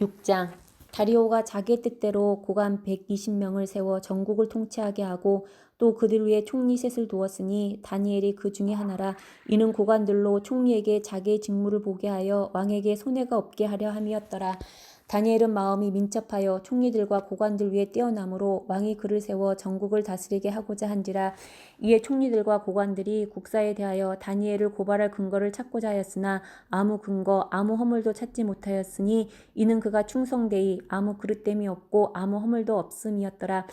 6장. 다리오가 자기의 뜻대로 고관 120명을 세워 전국을 통치하게 하고 또 그들 위에 총리 셋을 두었으니 다니엘이 그 중에 하나라. 이는 고관들로 총리에게 자기의 직무를 보게 하여 왕에게 손해가 없게 하려 함이었더라. 다니엘은 마음이 민첩하여 총리들과 고관들 위에 뛰어남으로 왕이 그를 세워 전국을 다스리게 하고자 한지라. 이에 총리들과 고관들이 국사에 대하여 다니엘을 고발할 근거를 찾고자 하였으나 아무 근거 아무 허물도 찾지 못하였으니 이는 그가 충성되이 아무 그릇됨이 없고 아무 허물도 없음이었더라.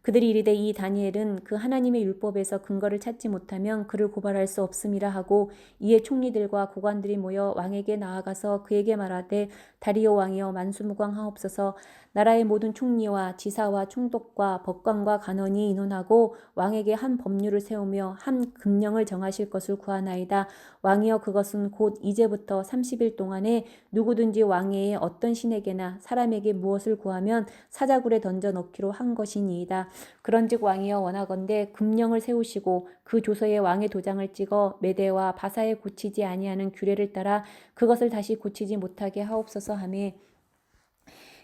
그들이 이르되 이 다니엘은 그 하나님의 율법에서 근거를 찾지 못하면 그를 고발할 수 없음이라 하고, 이에 총리들과 고관들이 모여 왕에게 나아가서 그에게 말하되 다리오 왕이여 만수무강하옵소서. 나라의 모든 총리와 지사와 총독과 법관과 간원이 의논하고 왕에게 한 법률을 세우며 한 금령을 정하실 것을 구하나이다. 왕이여 그것은 곧 이제부터 30일 동안에 누구든지 왕의 어떤 신에게나 사람에게 무엇을 구하면 사자굴에 던져 넣기로 한 것이니이다. 그런즉 왕이여 원하건대 금령을 세우시고 그 조서에 왕의 도장을 찍어 메대와 바사에 고치지 아니하는 규례를 따라 그것을 다시 고치지 못하게 하옵소서 하매,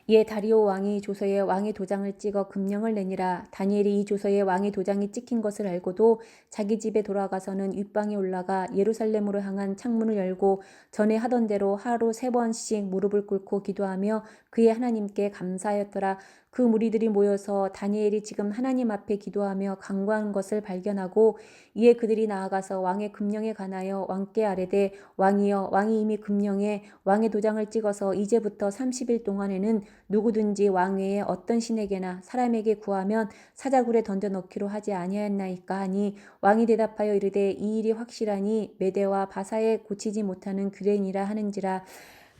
이에 다리오 왕이 조서에 왕의 도장을 찍어 금령을 내니라. 다니엘이 이 조서에 왕의 도장이 찍힌 것을 알고도 자기 집에 돌아가서는 윗방에 올라가 예루살렘으로 향한 창문을 열고 전에 하던 대로 하루 3번씩 무릎을 꿇고 기도하며 그의 하나님께 감사하였더라. 그 무리들이 모여서 다니엘이 지금 하나님 앞에 기도하며 간구한 것을 발견하고, 이에 그들이 나아가서 왕의 금령에 관하여 왕께 아뢰되 왕이여 왕이 이미 금령에 왕의 도장을 찍어서 이제부터 30일 동안에는 누구든지 왕 외에 어떤 신에게나 사람에게 구하면 사자굴에 던져 넣기로 하지 아니하였나이까 하니, 왕이 대답하여 이르되 이 일이 확실하니 메대와 바사에 고치지 못하는 규례니라 하는지라.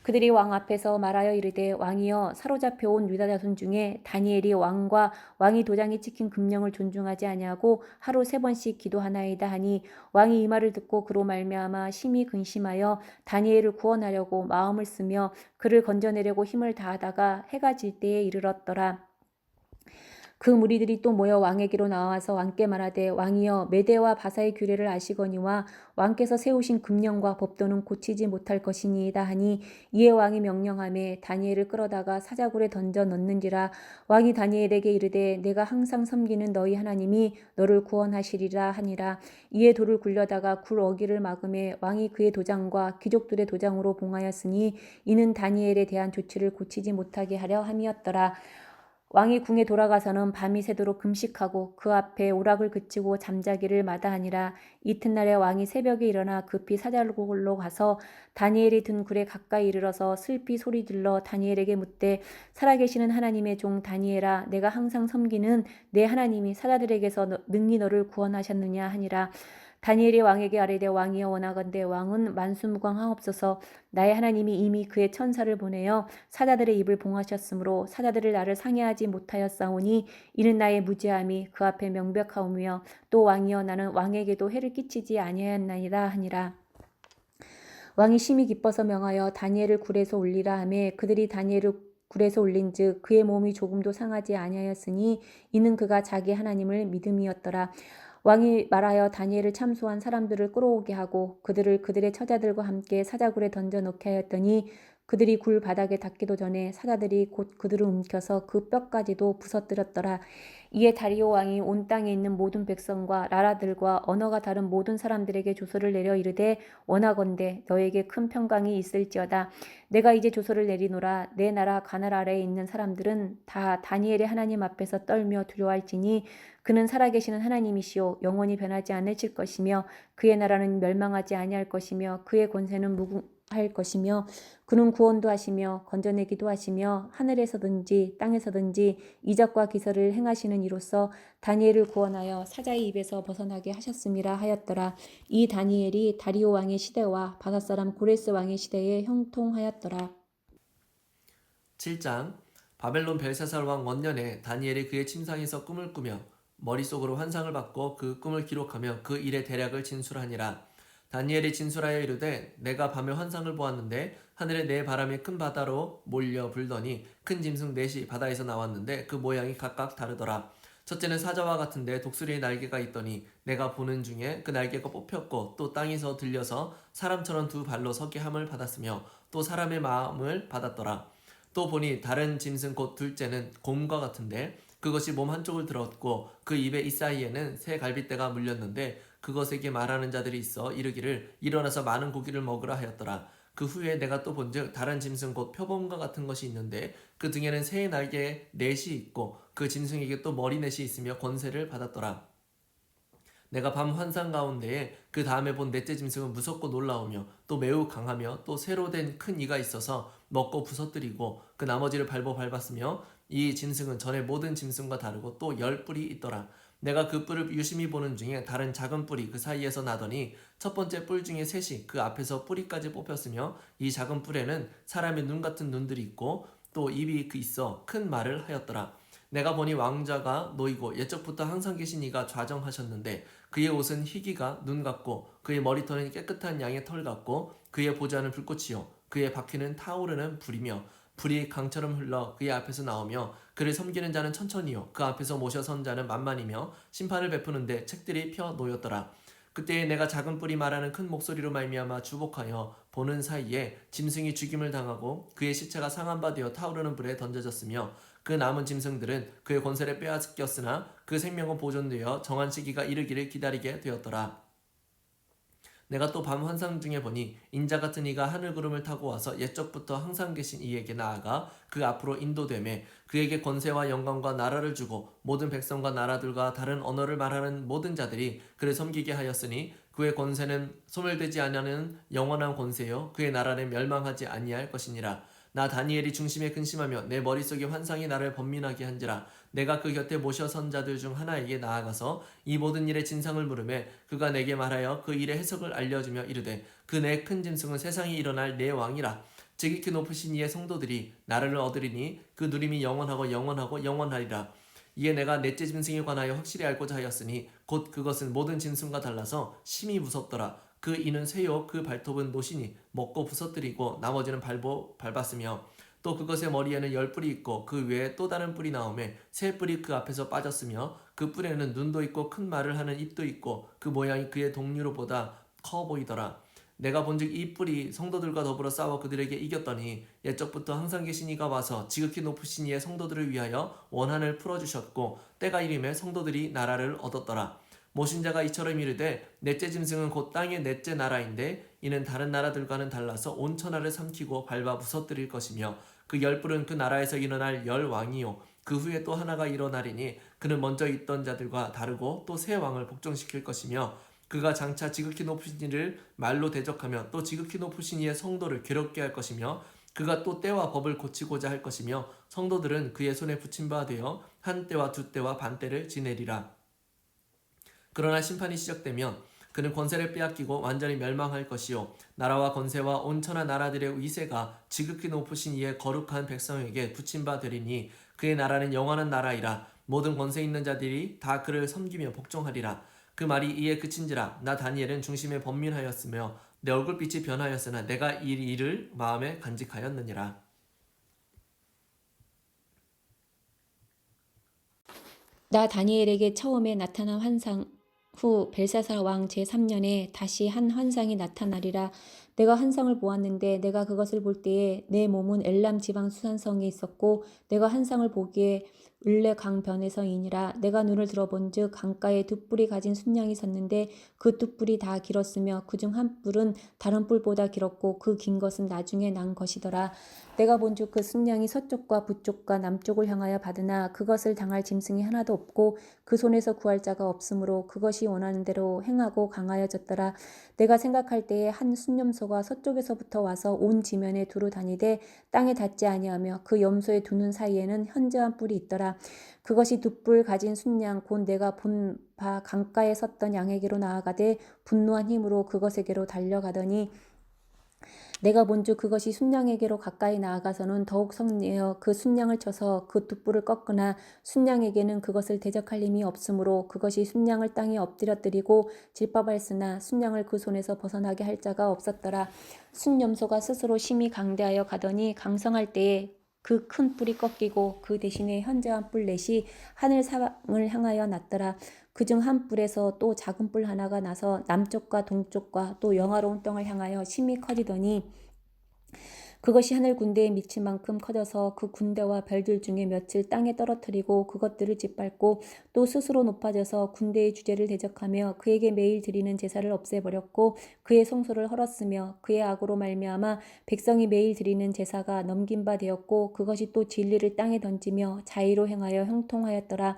그들이 왕 앞에서 말하여 이르되 왕이여 사로잡혀온 유다 자손 중에 다니엘이 왕과 왕이 도장이 찍힌 금령을 존중하지 아니하고 하루 3번씩 기도하나이다 하니, 왕이 이 말을 듣고 그로 말미암아 심히 근심하여 다니엘을 구원하려고 마음을 쓰며 그를 건져내려고 힘을 다하다가 해가 질 때에 이르렀더라. 그 무리들이 또 모여 왕에게로 나와서 왕께 말하되 왕이여 메대와 바사의 규례를 아시거니와 왕께서 세우신 금령과 법도는 고치지 못할 것이니이다 하니, 이에 왕이 명령하매 다니엘을 끌어다가 사자굴에 던져 넣는지라. 왕이 다니엘에게 이르되 내가 항상 섬기는 너희 하나님이 너를 구원하시리라 하니라. 이에 돌을 굴려다가 굴 어기를 막음에 왕이 그의 도장과 귀족들의 도장으로 봉하였으니 이는 다니엘에 대한 조치를 고치지 못하게 하려 함이었더라. 왕이 궁에 돌아가서는 밤이 새도록 금식하고 그 앞에 오락을 그치고 잠자기를 마다하니라. 이튿날에 왕이 새벽에 일어나 급히 사자굴로 가서 다니엘이 든 굴에 가까이 이르러서 슬피 소리질러 다니엘에게 묻되 살아계시는 하나님의 종 다니엘아, 내가 항상 섬기는 내 하나님이 사자들에게서 능히 너를 구원하셨느냐 하니라. 다니엘이 왕에게 아뢰되 왕이여 원하건대 왕은 만수무강하옵소서. 나의 하나님이 이미 그의 천사를 보내어 사자들의 입을 봉하셨으므로 사자들을 나를 상해하지 못하였사오니 이는 나의 무죄함이 그 앞에 명백하오며, 또 왕이여 나는 왕에게도 해를 끼치지 아니하였나이다 하니라. 왕이 심히 기뻐서 명하여 다니엘을 굴에서 올리라 하매 그들이 다니엘을 굴에서 올린즉 그의 몸이 조금도 상하지 아니하였으니 이는 그가 자기 하나님을 믿음이었더라. 왕이 말하여 다니엘을 참소한 사람들을 끌어오게 하고 그들을 그들의 처자들과 함께 사자굴에 던져 넣게 하였더니 그들이 굴 바닥에 닿기도 전에 사자들이 곧 그들을 움켜서 그 뼈까지도 부서뜨렸더라. 이에 다리오 왕이 온 땅에 있는 모든 백성과 나라들과 언어가 다른 모든 사람들에게 조서를 내려 이르되 원하건대 너에게 큰 평강이 있을지어다. 내가 이제 조서를 내리노라. 내 나라 가날 아래에 있는 사람들은 다 다니엘의 하나님 앞에서 떨며 두려워할지니 그는 살아계시는 하나님이시오 영원히 변하지 않으실 것이며 그의 나라는 멸망하지 아니할 것이며 그의 권세는 무궁할 것이며 그는 구원도 하시며 건져내기도 하시며 하늘에서든지 땅에서든지 이적과 기사를 행하시는 이로써 다니엘을 구원하여 사자의 입에서 벗어나게 하셨음이라 하였더라. 이 다니엘이 다리오 왕의 시대와 바사사람 고레스 왕의 시대에 형통하였더라. 7장. 바벨론 벨사살 왕 원년에 다니엘이 그의 침상에서 꿈을 꾸며 머릿속으로 환상을 받고 그 꿈을 기록하며 그 일의 대략을 진술하니라. 다니엘이 진술하여 이르되 내가 밤에 환상을 보았는데 하늘에 네 바람이 큰 바다로 몰려 불더니 큰 짐승 넷이 바다에서 나왔는데 그 모양이 각각 다르더라. 첫째는 사자와 같은데 독수리의 날개가 있더니 내가 보는 중에 그 날개가 뽑혔고 또 땅에서 들려서 사람처럼 두 발로 서게 함을 받았으며 또 사람의 마음을 받았더라. 또 보니 다른 짐승 곧 둘째는 곰과 같은데 그것이 몸 한쪽을 들었고 그 입에 이 사이에는 새 갈빗대가 물렸는데 그것에게 말하는 자들이 있어 이르기를 일어나서 많은 고기를 먹으라 하였더라. 그 후에 내가 또 본즉 다른 짐승 곧 표범과 같은 것이 있는데 그 등에는 새의 날개에 넷이 있고 그 짐승에게 또 머리넷이 있으며 권세를 받았더라. 내가 밤 환상 가운데에 그 다음에 본 넷째 짐승은 무섭고 놀라우며 또 매우 강하며 또 새로 된 큰 이가 있어서 먹고 부서뜨리고 그 나머지를 밟았으며 이 짐승은 전에 모든 짐승과 다르고 또 10뿔이 있더라. 내가 그 뿔을 유심히 보는 중에 다른 작은 뿔이 그 사이에서 나더니 첫 번째 뿔 중에 셋이 그 앞에서 뿌리까지 뽑혔으며 이 작은 뿔에는 사람의 눈 같은 눈들이 있고 또 입이 있어 큰 말을 하였더라. 내가 보니 왕자가 놓이고 옛적부터 항상 계신 이가 좌정하셨는데 그의 옷은 희기가 눈 같고 그의 머리털은 깨끗한 양의 털 같고 그의 보좌는 불꽃이요 그의 바퀴는 타오르는 불이며 불이 강처럼 흘러 그의 앞에서 나오며 그를 섬기는 자는 천천히요 그 앞에서 모셔 선 자는 만만이며 심판을 베푸는데 책들이 펴 놓였더라. 그때에 내가 작은 뿔이 말하는 큰 목소리로 말미암아 주목하여 보는 사이에 짐승이 죽임을 당하고 그의 시체가 상한 바 되어 타오르는 불에 던져졌으며 그 남은 짐승들은 그의 권세를 빼앗겼으나 그 생명은 보존되어 정한 시기가 이르기를 기다리게 되었더라. 내가 또 밤 환상 중에 보니 인자 같은 이가 하늘 구름을 타고 와서 옛적부터 항상 계신 이에게 나아가 그 앞으로 인도되매 그에게 권세와 영광과 나라를 주고 모든 백성과 나라들과 다른 언어를 말하는 모든 자들이 그를 섬기게 하였으니 그의 권세는 소멸되지 아니하는 영원한 권세요 그의 나라는 멸망하지 아니할 것이니라. 나 다니엘이 중심에 근심하며 내 머릿속에 환상이 나를 번민하게 한지라. 내가 그 곁에 모셔 선 자들 중 하나에게 나아가서 이 모든 일의 진상을 물으매 그가 내게 말하여 그 일의 해석을 알려주며 이르되 그 내 큰 짐승은 세상에 일어날 내 왕이라. 지극히 높으신 이의 성도들이 나를 얻으리니 그 누림이 영원하고 영원하고 영원하리라. 이에 내가 넷째 짐승에 관하여 확실히 알고자 하였으니 곧 그것은 모든 짐승과 달라서 심히 무섭더라. 그 이는 쇠요 그 발톱은 노시니 먹고 부서뜨리고 나머지는 밟았으며 또 그것의 머리에는 10뿔이 있고 그 외에 또 다른 뿔이 나오매 새 뿔이 그 앞에서 빠졌으며 그 뿔에는 눈도 있고 큰 말을 하는 입도 있고 그 모양이 그의 동류로보다 커 보이더라. 내가 본즉 이 뿔이 성도들과 더불어 싸워 그들에게 이겼더니 옛적부터 항상 계신 이가 와서 지극히 높으신 이의 성도들을 위하여 원한을 풀어주셨고 때가 이름에 성도들이 나라를 얻었더라. 모신 자가 이처럼 이르되 넷째 짐승은 곧 땅의 넷째 나라인데 이는 다른 나라들과는 달라서 온 천하를 삼키고 밟아 부서뜨릴 것이며 그 10뿔은 그 나라에서 일어날 10왕이요 그 후에 또 하나가 일어나리니 그는 먼저 있던 자들과 다르고 또 새 왕을 복종시킬 것이며 그가 장차 지극히 높으신 이를 말로 대적하며 또 지극히 높으신 이의 성도를 괴롭게 할 것이며 그가 또 때와 법을 고치고자 할 것이며 성도들은 그의 손에 붙임 바 되어 한 때와 두 때와 반 때를 지내리라. 그러나 심판이 시작되면 그는 권세를 빼앗기고 완전히 멸망할 것이요 나라와 권세와 온 천하 나라들의 위세가 지극히 높으신 이의 거룩한 백성에게 붙임 바 되리니 그의 나라는 영원한 나라이라. 모든 권세 있는 자들이 다 그를 섬기며 복종하리라. 그 말이 이에 그친지라. 나 다니엘은 중심에 번민하였으며 내 얼굴빛이 변하였으나 내가 이 일을 마음에 간직하였느니라. 나 다니엘에게 처음에 나타난 환상 후 벨사살 왕 제3년에 다시 한 환상이 나타나리라. 내가 환상을 보았는데 내가 그것을 볼 때에 내 몸은 엘람 지방 수산성에 있었고 내가 환상을 보기에 을레 강변에서이니라. 내가 눈을 들어본즉 강가에 두 뿔이 가진 순양이 섰는데 그 두 뿔이 다 길었으며 그중 한 뿔은 다른 뿔보다 길었고 그 긴 것은 나중에 난 것이더라. 내가 본즉 그 순양이 서쪽과 북쪽과 남쪽을 향하여 받으나 그것을 당할 짐승이 하나도 없고 그 손에서 구할 자가 없으므로 그것이 원하는 대로 행하고 강하여졌더라. 내가 생각할 때에 한 순념소가 서쪽에서부터 와서 온 지면에 두루 다니되 땅에 닿지 아니하며 그 염소의 두 눈 사이에는 현저한 뿔이 있더라. 그것이 두 뿔 가진 순양 곧 내가 본 바 강가에 섰던 양에게로 나아가되 분노한 힘으로 그것에게로 달려가더니 내가 본즉 그것이 순양에게로 가까이 나아가서는 더욱 성내어 그 순양을 쳐서 그 두 뿔을 꺾으나 순양에게는 그것을 대적할 힘이 없으므로 그것이 순양을 땅에 엎드려뜨리고 질법하였으나 순양을 그 손에서 벗어나게 할 자가 없었더라. 순염소가 스스로 심히 강대하여 가더니 강성할 때에 그 큰 뿔이 꺾이고 그 대신에 현저한 뿔 넷이 하늘 사방을 향하여 났더라. 그중 한 뿔에서 또 작은 뿔 하나가 나서 남쪽과 동쪽과 또 영화로운 땅을 향하여 심히 커지더니 그것이 하늘 군대에 미칠 만큼 커져서 그 군대와 별들 중에 몇을 땅에 떨어뜨리고 그것들을 짓밟고 또 스스로 높아져서 군대의 주제를 대적하며 그에게 매일 드리는 제사를 없애버렸고 그의 성소를 헐었으며 그의 악으로 말미암아 백성이 매일 드리는 제사가 넘긴 바 되었고 그것이 또 진리를 땅에 던지며 자의로 행하여 형통하였더라.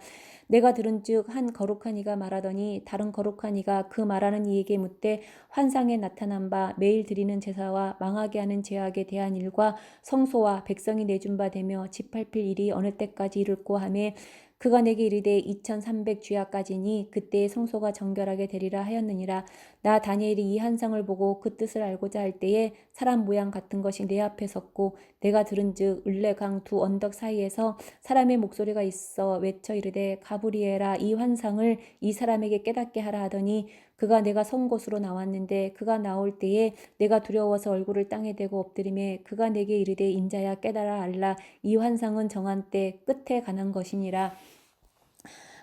내가 들은즉 한 거룩한 이가 말하더니 다른 거룩한 이가 그 말하는 이에게 묻되 환상에 나타난 바 매일 드리는 제사와 망하게 하는 죄악에 대한 일과 성소와 백성이 내준 바 되며 짓밟힐 일이 어느 때까지 이를꼬 하매 그가 내게 이르되 2300 주야까지니 그때의 성소가 정결하게 되리라 하였느니라. 나 다니엘이 이 한상을 보고 그 뜻을 알고자 할 때에 사람 모양 같은 것이 내 앞에 섰고 내가 들은즉 을레강 두 언덕 사이에서 사람의 목소리가 있어 외쳐 이르되 가브리엘아 이 환상을 이 사람에게 깨닫게 하라 하더니 그가 내가 선 곳으로 나왔는데 그가 나올 때에 내가 두려워서 얼굴을 땅에 대고 엎드리매 그가 내게 이르되 인자야 깨달아 알라 이 환상은 정한 때 끝에 관한 것이니라.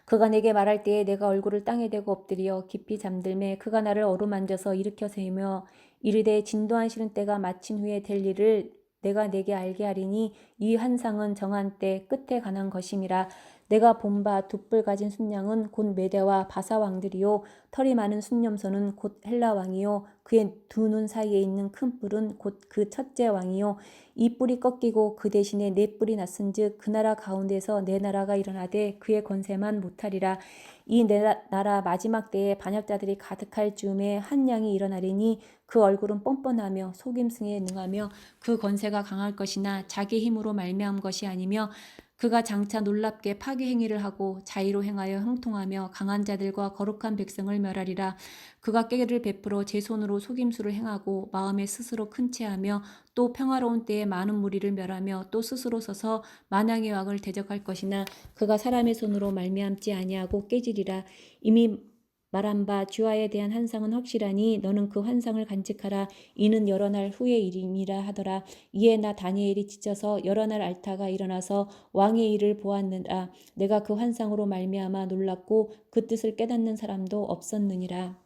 그가 내게 말할 때에 내가 얼굴을 땅에 대고 엎드려 깊이 잠들매 그가 나를 어루만져서 일으켜 세우며 이르되 진도하시는 때가 마친 후에 될 일을 내가 내게 알게 하리니 이 환상은 정한 때 끝에 관한 것임이라. 내가 본 바 두 뿔 가진 순양은 곧 메대와 바사 왕들이요 털이 많은 순념소는 곧 헬라 왕이요 그의 두 눈 사이에 있는 큰 뿔은 곧 그 첫째 왕이요 이 뿔이 꺾이고 그 대신에 네 뿔이 났은즉 그 나라 가운데서 내 나라가 일어나되 그의 권세만 못하리라. 이 내 나라 마지막 때에 반역자들이 가득할 즈음에 한 양이 일어나리니 그 얼굴은 뻔뻔하며 속임승에 능하며 그 권세가 강할 것이나 자기 힘으로 말미암은 것이 아니며 그가 장차 놀랍게 파괴 행위를 하고 자의로 행하여 형통하며 강한 자들과 거룩한 백성을 멸하리라. 그가 깨를 베풀어 제 손으로 속임수를 행하고 마음에 스스로 큰 체하며 또 평화로운 때에 많은 무리를 멸하며 또 스스로 서서 만왕의 왕을 대적할 것이나 그가 사람의 손으로 말미암지 아니하고 깨지리라. 이미 말한 바 주와에 대한 환상은 확실하니 너는 그 환상을 간직하라. 이는 여러 날 후의 일임이라 하더라. 이에 나 다니엘이 지쳐서 여러 날 앓다가 일어나서 왕의 일을 보았느라. 내가 그 환상으로 말미암아 놀랐고 그 뜻을 깨닫는 사람도 없었느니라.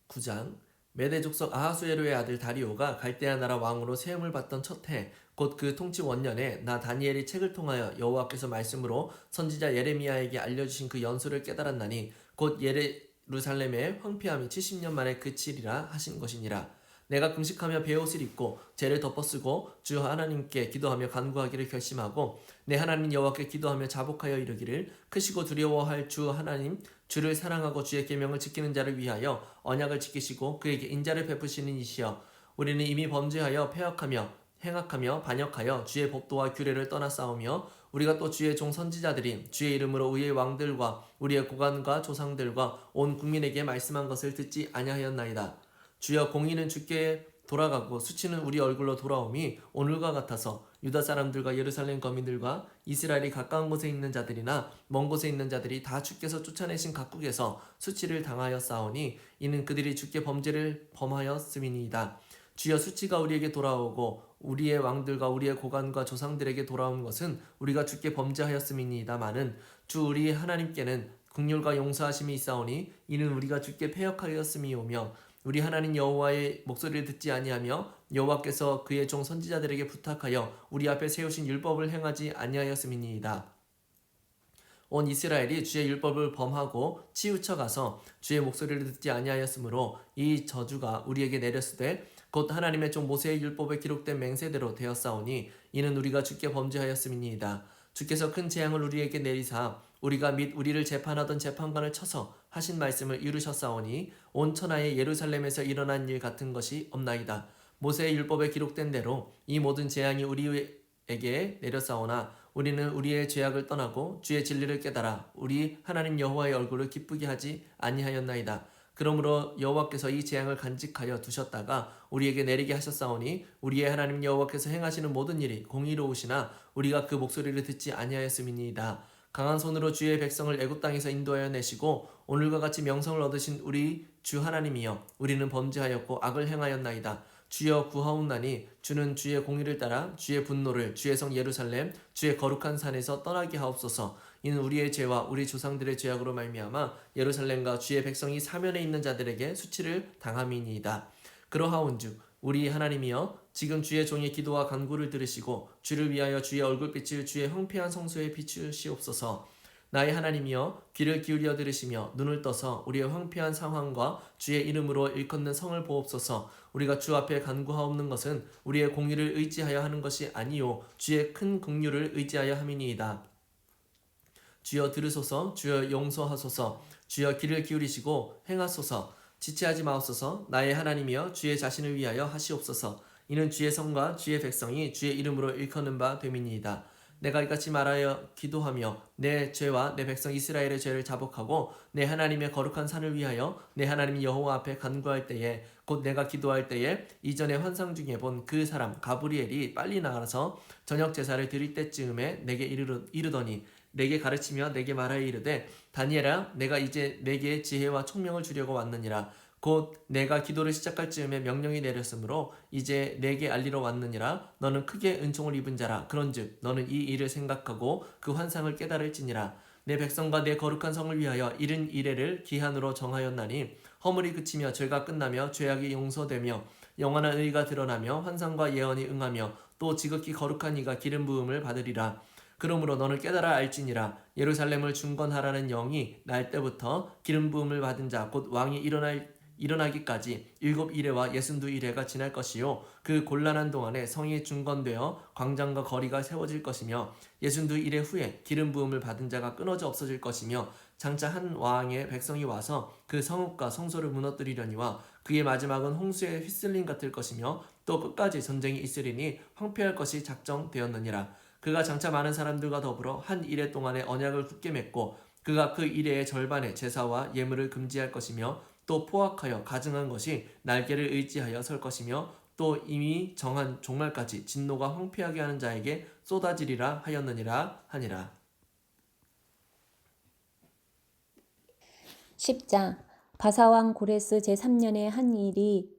구장 메대 족속 아하수에로의 아들 다리오가 갈대아 나라 왕으로 세움을 받던 첫 해 곧 그 통치 원년에 나 다니엘이 책을 통하여 여호와께서 말씀으로 선지자 예레미야에게 알려주신 그 연수를 깨달았나니 곧 예루살렘의 황폐함이 70년 만에 그치리라 하신 것이니라. 내가 금식하며 베옷을 입고 죄를 덮어쓰고 주 하나님께 기도하며 간구하기를 결심하고 내 하나님 여호와께 기도하며 자복하여 이르기를 크시고 두려워할 주 하나님 주를 사랑하고 주의 계명을 지키는 자를 위하여 언약을 지키시고 그에게 인자를 베푸시는 이시여 우리는 이미 범죄하여 패역하며 행악하며 반역하여 주의 법도와 규례를 떠나 싸우며 우리가 또 주의 종 선지자들이 주의 이름으로 우리의 왕들과 우리의 고관과 조상들과 온 국민에게 말씀한 것을 듣지 아니하였나이다. 주여 공의는 주께 돌아가고 수치는 우리 얼굴로 돌아옴이 오늘과 같아서 유다 사람들과 예루살렘 거민들과 이스라엘이 가까운 곳에 있는 자들이나 먼 곳에 있는 자들이 다 주께서 쫓아내신 각국에서 수치를 당하였사오니 이는 그들이 주께 범죄를 범하였음이니이다. 주여 수치가 우리에게 돌아오고 우리의 왕들과 우리의 고관과 조상들에게 돌아온 것은 우리가 주께 범죄하였음이니이다마는 주 우리 하나님께는 긍휼과 용서하심이 있사오니 이는 우리가 주께 패역하였음이오며 우리 하나님 여호와의 목소리를 듣지 아니하며 여호와께서 그의 종 선지자들에게 부탁하여 우리 앞에 세우신 율법을 행하지 아니하였음이니이다. 온 이스라엘이 주의 율법을 범하고 치우쳐가서 주의 목소리를 듣지 아니하였으므로 이 저주가 우리에게 내렸으되 곧 하나님의 종 모세의 율법에 기록된 맹세대로 되었사오니 이는 우리가 주께 범죄하였음이니이다. 주께서 큰 재앙을 우리에게 내리사 우리가 및 우리를 재판하던 재판관을 쳐서 하신 말씀을 이루셨사오니 온 천하의 예루살렘에서 일어난 일 같은 것이 없나이다. 모세의 율법에 기록된 대로 이 모든 재앙이 우리에게 내렸사오나 우리는 우리의 죄악을 떠나고 주의 진리를 깨달아 우리 하나님 여호와의 얼굴을 기쁘게 하지 아니하였나이다. 그러므로 여호와께서 이 재앙을 간직하여 두셨다가 우리에게 내리게 하셨사오니 우리의 하나님 여호와께서 행하시는 모든 일이 공의로우시나 우리가 그 목소리를 듣지 아니하였음이니이다. 강한 손으로 주의 백성을 애굽 땅에서 인도하여 내시고 오늘과 같이 명성을 얻으신 우리 주 하나님이여 우리는 범죄하였고 악을 행하였나이다. 주여 구하옵나니 주는 주의 공의를 따라 주의 분노를 주의 성 예루살렘 주의 거룩한 산에서 떠나게 하옵소서. 이는 우리의 죄와 우리 조상들의 죄악으로 말미암아 예루살렘과 주의 백성이 사면에 있는 자들에게 수치를 당함이니이다. 그러하온즉 우리 하나님이여 지금 주의 종의 기도와 간구를 들으시고 주를 위하여 주의 얼굴빛을 주의 황폐한 성소에 비추시옵소서. 나의 하나님이여 귀를 기울여 들으시며 눈을 떠서 우리의 황폐한 상황과 주의 이름으로 일컫는 성을 보옵소서. 우리가 주 앞에 간구하옵는 것은 우리의 공의를 의지하여 하는 것이 아니요 주의 큰 긍휼을 의지하여 함이니이다. 주여 들으소서. 주여 용서하소서. 주여 귀를 기울이시고 행하소서. 지체하지 마옵소서. 나의 하나님이여 주의 자신을 위하여 하시옵소서. 이는 주의 성과 주의 백성이 주의 이름으로 일컫는 바 됨이니이다. 내가 이같이 말하여 기도하며 내 죄와 내 백성 이스라엘의 죄를 자복하고 내 하나님의 거룩한 산을 위하여 내 하나님 여호와 앞에 간구할 때에 곧 내가 기도할 때에 이전에 환상 중에 본 그 사람 가브리엘이 빨리 나가서 저녁 제사를 드릴 때쯤에 내게 이르더니 내게 가르치며 내게 말하여 이르되 다니엘아 내가 이제 내게 지혜와 총명을 주려고 왔느니라. 곧 내가 기도를 시작할 즈음에 명령이 내렸으므로 이제 내게 알리러 왔느니라. 너는 크게 은총을 입은 자라. 그런즉 너는 이 일을 생각하고 그 환상을 깨달을지니라. 내 백성과 내 거룩한 성을 위하여 이른 이래를 기한으로 정하였나니 허물이 그치며 죄가 끝나며 죄악이 용서되며 영원한 의가 드러나며 환상과 예언이 응하며 또 지극히 거룩한 이가 기름 부음을 받으리라. 그러므로 너는 깨달아 알지니라. 예루살렘을 중건하라는 영이 날 때부터 기름 부음을 받은 자 곧 왕이 일어나기까지 7이레와 62이레가 지날 것이요 그 곤란한 동안에 성이 중건되어 광장과 거리가 세워질 것이며 62이레 후에 기름 부음을 받은 자가 끊어져 없어질 것이며 장차 한 왕의 백성이 와서 그 성읍과 성소를 무너뜨리려니와 그의 마지막은 홍수의 휘슬림 같을 것이며 또 끝까지 전쟁이 있으리니 황폐할 것이 작정되었느니라. 그가 장차 많은 사람들과 더불어 한 이레 동안에 언약을 굳게 맺고 그가 그 이레의 절반의 제사와 예물을 금지할 것이며 또 포악하여 가증한 것이 날개를 의지하여 설 것이며 또 이미 정한 종말까지 진노가 황폐하게 하는 자에게 쏟아지리라 하였느니라 하니라. 10장 바사왕 고레스 제3년에 한 일이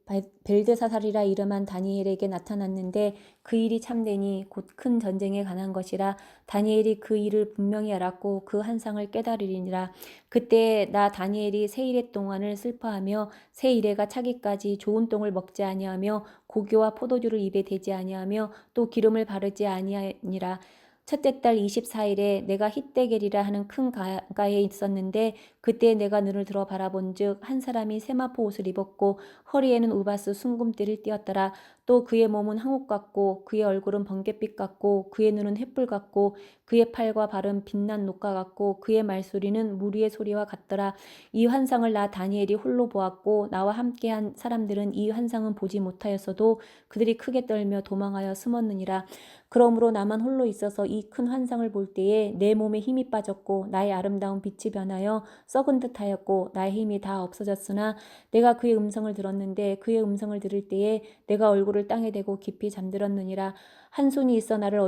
벨드사살이라 이름한 다니엘에게 나타났는데 그 일이 참되니 곧 큰 전쟁에 관한 것이라. 다니엘이 그 일을 분명히 알았고 그 한상을 깨달으리니라. 그때 나 다니엘이 세 이레 동안을 슬퍼하며 세 이레가 차기까지 좋은 똥을 먹지 아니하며 고기와 포도주를 입에 대지 아니하며 또 기름을 바르지 아니하니라. 첫째 달 24일에 내가 hit대겔이라 하는 큰 강가에 있었는데 그때 내가 눈을 들어 바라본즉 한 사람이 세마포 옷을 입었고 허리에는 우바스 순금띠를 띠었더라. 또 그의 몸은 항옥 같고 그의 얼굴은 번갯빛 같고 그의 눈은 횃불 같고 그의 팔과 발은 빛난 녹과 같고 그의 말소리는 무리의 소리와 같더라. 이 환상을 나 다니엘이 홀로 보았고 나와 함께한 사람들은 이 환상은 보지 못하였어도 그들이 크게 떨며 도망하여 숨었느니라. 그러므로 나만 홀로 있어서 이 큰 환상을 볼 때에 내 몸에 힘이 빠졌고 나의 아름다운 빛이 변하여 썩은 듯하였고 나의 힘이 다 없어졌으나 내가 그의 음성을 들었는데 그의 음성을 들을 때에 내가 얼굴을 땅에 대고 깊이 잠들었느니라. 한 손이 있어 나를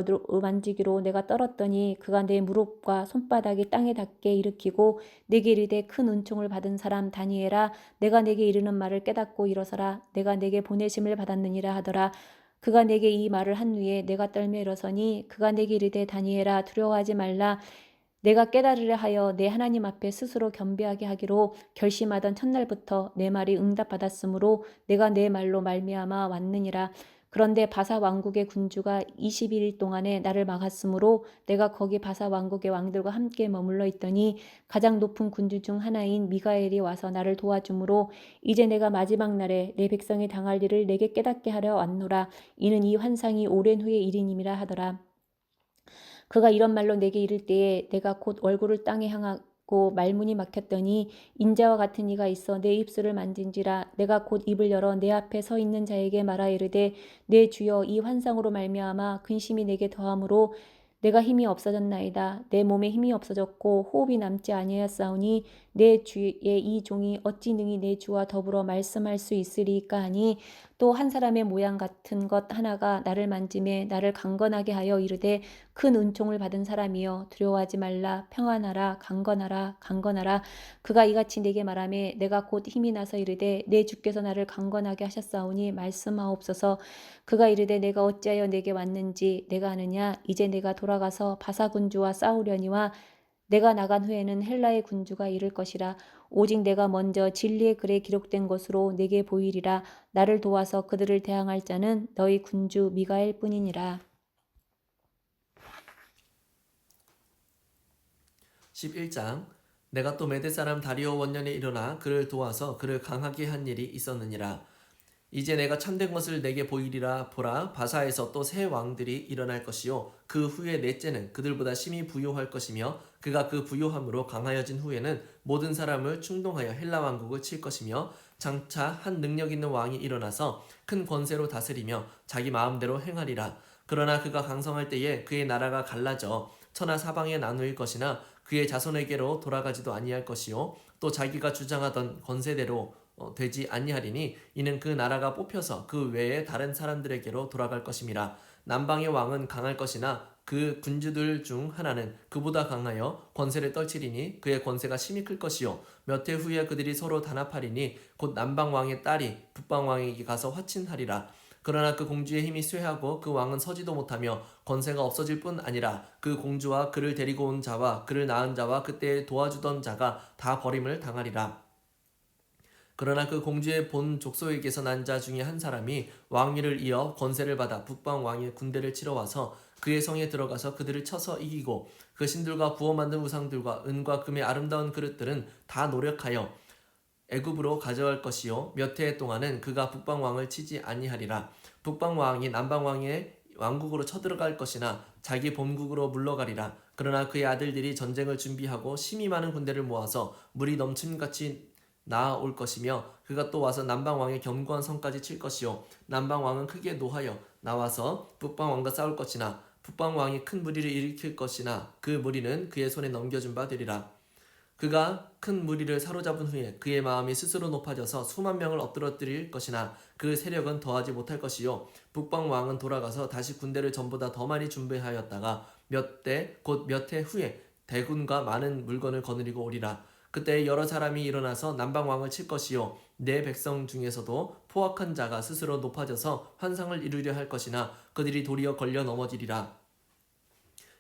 만지기로 내가 떨었더니 그가 내 무릎과 손바닥이 땅에 닿게 일으키고 내게 이르되 큰 은총을 받은 사람 다니엘아 내가 내게 이르는 말을 깨닫고 일어서라. 내가 내게 보내심을 받았느니라 하더라. 그가 내게 이 말을 한 후에 내가 떨며 일어서니 그가 내게 이르되 다니엘아 두려워하지 말라. 내가 깨달으려 하여 내 하나님 앞에 스스로 겸비하게 하기로 결심하던 첫날부터 내 말이 응답받았으므로 내가 내 말로 말미암아 왔느니라. 그런데 바사 왕국의 군주가 21일 동안에 나를 막았으므로 내가 거기 바사 왕국의 왕들과 함께 머물러 있더니 가장 높은 군주 중 하나인 미가엘이 와서 나를 도와주므로 이제 내가 마지막 날에 내 백성이 당할 일을 내게 깨닫게 하려 왔노라. 이는 이 환상이 오랜 후의 일이님이라 하더라. 그가 이런 말로 내게 이를 때에 내가 곧 얼굴을 땅에 향하고 말문이 막혔더니 인자와 같은 이가 있어 내 입술을 만진지라. 내가 곧 입을 열어 내 앞에 서 있는 자에게 말하 이르되 내 주여 이 환상으로 말미암아 근심이 내게 더함으로 내가 힘이 없어졌나이다. 내 몸에 힘이 없어졌고 호흡이 남지 아니하였사오니 내 주의 이 종이 어찌 능히 내 주와 더불어 말씀할 수 있으리까 하니 또 한 사람의 모양 같은 것 하나가 나를 만짐에 나를 강건하게 하여 이르되 큰 은총을 받은 사람이여 두려워하지 말라 평안하라 강건하라 강건하라 그가 이같이 내게 말하매 내가 곧 힘이 나서 이르되 내 주께서 나를 강건하게 하셨사오니 말씀하옵소서. 그가 이르되 내가 어찌하여 내게 왔는지 내가 아느냐 이제 내가 돌아가서 바사 군주와 싸우려니와 내가 나간 후에는 헬라의 군주가 이를 것이라. 오직 내가 먼저 진리의 글에 기록된 것으로 내게 보이리라. 나를 도와서 그들을 대항할 자는 너희 군주 미가엘 뿐이니라. 11장 내가 또 메대 사람 다리오 원년에 일어나 그를 도와서 그를 강하게 한 일이 있었느니라. 이제 내가 참된 것을 내게 보이리라. 보라, 바사에서 또 새 왕들이 일어날 것이요 그 후에 넷째는 그들보다 심히 부요할 것이며 그가 그 부요함으로 강하여진 후에는 모든 사람을 충동하여 헬라 왕국을 칠 것이며 장차 한 능력 있는 왕이 일어나서 큰 권세로 다스리며 자기 마음대로 행하리라. 그러나 그가 강성할 때에 그의 나라가 갈라져 천하 사방에 나누일 것이나 그의 자손에게로 돌아가지도 아니할 것이요 또 자기가 주장하던 권세대로 되지 아니하리니 이는 그 나라가 뽑혀서 그 외에 다른 사람들에게로 돌아갈 것임이라. 남방의 왕은 강할 것이나 그 군주들 중 하나는 그보다 강하여 권세를 떨치리니 그의 권세가 심히 클 것이요 몇 해 후에 그들이 서로 단합하리니 곧 남방 왕의 딸이 북방 왕에게 가서 화친하리라. 그러나 그 공주의 힘이 쇠하고 그 왕은 서지도 못하며 권세가 없어질 뿐 아니라 그 공주와 그를 데리고 온 자와 그를 낳은 자와 그때 도와주던 자가 다 버림을 당하리라. 그러나 그 공주의 본 족속에게서 난 자 중에 한 사람이 왕위를 이어 권세를 받아 북방 왕의 군대를 치러 와서 그의 성에 들어가서 그들을 쳐서 이기고 그 신들과 부어 만든 우상들과 은과 금의 아름다운 그릇들은 다 노력하여 애굽으로 가져갈 것이요 몇 해 동안은 그가 북방 왕을 치지 아니하리라. 북방 왕이 남방 왕의 왕국으로 쳐들어갈 것이나 자기 본국으로 물러가리라. 그러나 그의 아들들이 전쟁을 준비하고 심히 많은 군대를 모아서 물이 넘침같이 나아올 것이며 그가 또 와서 남방 왕의 견고한 성까지 칠 것이요 남방 왕은 크게 노하여 나와서 북방 왕과 싸울 것이나 북방 왕이 큰 무리를 일으킬 것이나 그 무리는 그의 손에 넘겨준 바 되리라. 그가 큰 무리를 사로잡은 후에 그의 마음이 스스로 높아져서 수만 명을 엎드러뜨릴 것이나 그 세력은 더하지 못할 것이요 북방 왕은 돌아가서 다시 군대를 전보다 더 많이 준비하였다가 곧 몇 해 후에 대군과 많은 물건을 거느리고 오리라. 그때 여러 사람이 일어나서 남방 왕을 칠 것이요 내 백성 중에서도 포악한 자가 스스로 높아져서 환상을 이루려 할 것이나 그들이 도리어 걸려 넘어지리라.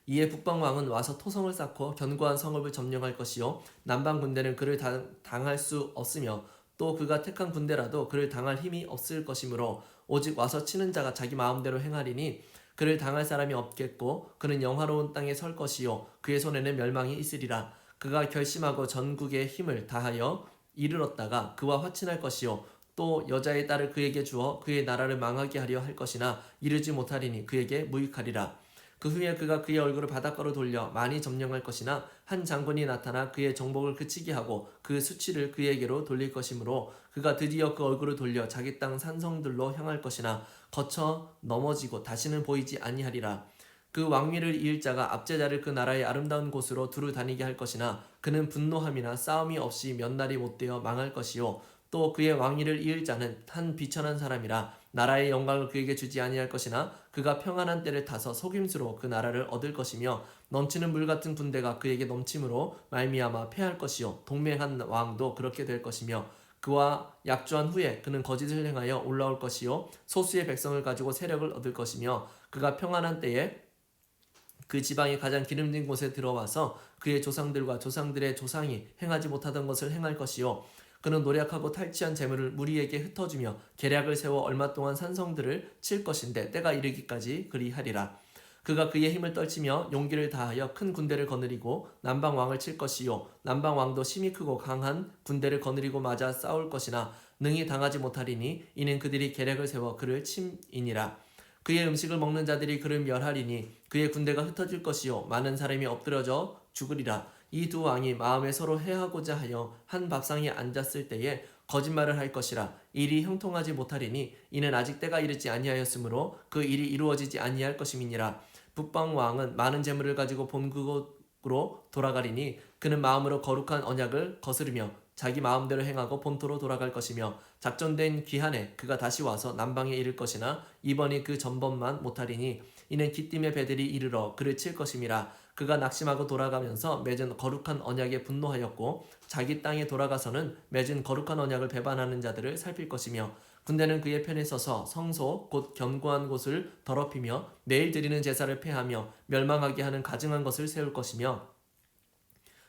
이에 북방 왕은 와서 토성을 쌓고 견고한 성읍을 점령할 것이요 남방 군대는 그를 당할 수 없으며 또 그가 택한 군대라도 그를 당할 힘이 없을 것이므로 오직 와서 치는 자가 자기 마음대로 행하리니 그를 당할 사람이 없겠고 그는 영화로운 땅에 설 것이요 그의 손에는 멸망이 있으리라. 그가 결심하고 전국의 힘을 다하여 이르렀다가 그와 화친할 것이요 또 여자의 딸을 그에게 주어 그의 나라를 망하게 하려 할 것이나 이르지 못하리니 그에게 무익하리라. 그 후에 그가 그의 얼굴을 바닷가로 돌려 많이 점령할 것이나 한 장군이 나타나 그의 정복을 그치게 하고 그 수치를 그에게로 돌릴 것이므로 그가 드디어 그 얼굴을 돌려 자기 땅 산성들로 향할 것이나 거쳐 넘어지고 다시는 보이지 아니하리라. 그 왕위를 이을 자가 압제자를 그 나라의 아름다운 곳으로 두루 다니게 할 것이나 그는 분노함이나 싸움이 없이 몇 날이 못되어 망할 것이요 또 그의 왕위를 이을 자는 한 비천한 사람이라 나라의 영광을 그에게 주지 아니할 것이나 그가 평안한 때를 타서 속임수로 그 나라를 얻을 것이며 넘치는 물 같은 군대가 그에게 넘침으로 말미암아 패할 것이요 동맹한 왕도 그렇게 될 것이며 그와 약조한 후에 그는 거짓을 행하여 올라올 것이요 소수의 백성을 가지고 세력을 얻을 것이며 그가 평안한 때에 그 지방의 가장 기름진 곳에 들어와서 그의 조상들과 조상들의 조상이 행하지 못하던 것을 행할 것이요 그는 노력하고 탈취한 재물을 무리에게 흩어주며 계략을 세워 얼마 동안 산성들을 칠 것인데 때가 이르기까지 그리하리라. 그가 그의 힘을 떨치며 용기를 다하여 큰 군대를 거느리고 남방 왕을 칠 것이요 남방 왕도 심히 크고 강한 군대를 거느리고 맞아 싸울 것이나 능히 당하지 못하리니 이는 그들이 계략을 세워 그를 침이니라. 그의 음식을 먹는 자들이 그를 멸하리니 그의 군대가 흩어질 것이요 많은 사람이 엎드러져 죽으리라. 이 두 왕이 마음에 서로 해하고자 하여 한 밥상에 앉았을 때에 거짓말을 할 것이라. 일이 형통하지 못하리니 이는 아직 때가 이르지 아니하였으므로 그 일이 이루어지지 아니할 것임이니라. 북방 왕은 많은 재물을 가지고 본국으로 본토로 돌아가리니 그는 마음으로 거룩한 언약을 거스르며 자기 마음대로 행하고 본토로 돌아갈 것이며 작전된 기한에 그가 다시 와서 남방에 이를 것이나 이번이 그 전번만 못하리니 이는 기띔의 배들이 이르러 그를 칠 것임이라. 그가 낙심하고 돌아가면서 맺은 거룩한 언약에 분노하였고 자기 땅에 돌아가서는 맺은 거룩한 언약을 배반하는 자들을 살필 것이며 군대는 그의 편에 서서 성소 곧 견고한 곳을 더럽히며 매일 드리는 제사를 폐하며 멸망하게 하는 가증한 것을 세울 것이며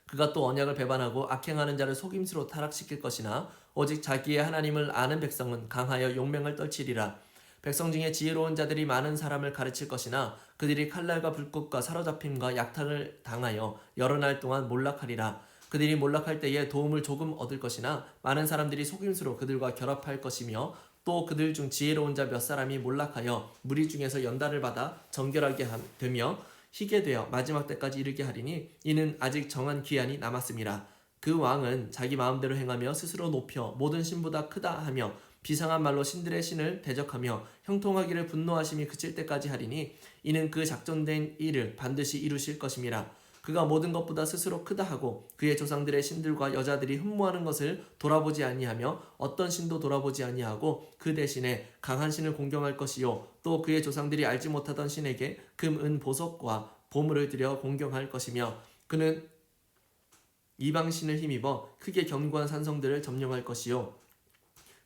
그가 또 언약을 배반하고 악행하는 자를 속임수로 타락시킬 것이나 오직 자기의 하나님을 아는 백성은 강하여 용맹을 떨치리라. 백성 중에 지혜로운 자들이 많은 사람을 가르칠 것이나 그들이 칼날과 불꽃과 사로잡힘과 약탈을 당하여 여러 날 동안 몰락하리라. 그들이 몰락할 때에 도움을 조금 얻을 것이나 많은 사람들이 속임수로 그들과 결합할 것이며 또 그들 중 지혜로운 자 몇 사람이 몰락하여 무리 중에서 연단을 받아 정결하게 되며 희게 되어 마지막 때까지 이르게 하리니 이는 아직 정한 기한이 남았음이라. 그 왕은 자기 마음대로 행하며 스스로 높여 모든 신보다 크다 하며 비상한 말로 신들의 신을 대적하며 형통하기를 분노하심이 그칠 때까지 하리니 이는 그 작전된 일을 반드시 이루실 것임이라. 그가 모든 것보다 스스로 크다 하고 그의 조상들의 신들과 여자들이 흠모하는 것을 돌아보지 아니하며 어떤 신도 돌아보지 아니하고 그 대신에 강한 신을 공경할 것이요 또 그의 조상들이 알지 못하던 신에게 금, 은, 보석과 보물을 들여 공경할 것이며 그는 이방 신을 힘입어 크게 견고한 산성들을 점령할 것이요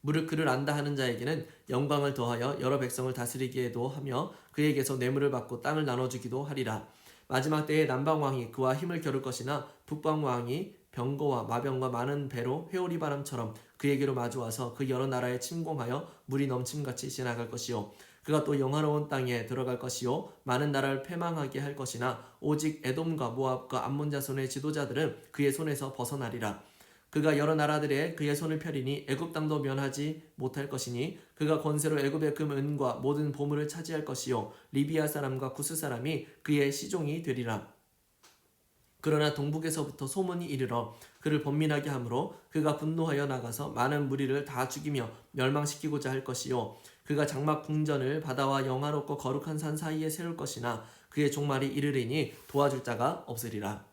무릇 그를 안다 하는 자에게는 영광을 더하여 여러 백성을 다스리기도 하며 그에게서 뇌물을 받고 땅을 나눠주기도 하리라. 마지막 때에 남방왕이 그와 힘을 겨룰 것이나 북방왕이 병거와 마병과 많은 배로 회오리 바람처럼 그에게로 마주와서 그 여러 나라에 침공하여 물이 넘침같이 지나갈 것이요 그가 또 영화로운 땅에 들어갈 것이요 많은 나라를 패망하게 할 것이나 오직 에돔과 모압과 암몬 자손의 지도자들은 그의 손에서 벗어나리라. 그가 여러 나라들의 그의 손을 펴리니 애굽 땅도 면하지 못할 것이니 그가 권세로 애굽의 금, 은과 모든 보물을 차지할 것이요 리비아 사람과 구스 사람이 그의 시종이 되리라. 그러나 동북에서부터 소문이 이르러 그를 번민하게 하므로 그가 분노하여 나가서 많은 무리를 다 죽이며 멸망시키고자 할 것이요 그가 장막 궁전을 바다와 영화롭고 거룩한 산 사이에 세울 것이나 그의 종말이 이르리니 도와줄 자가 없으리라.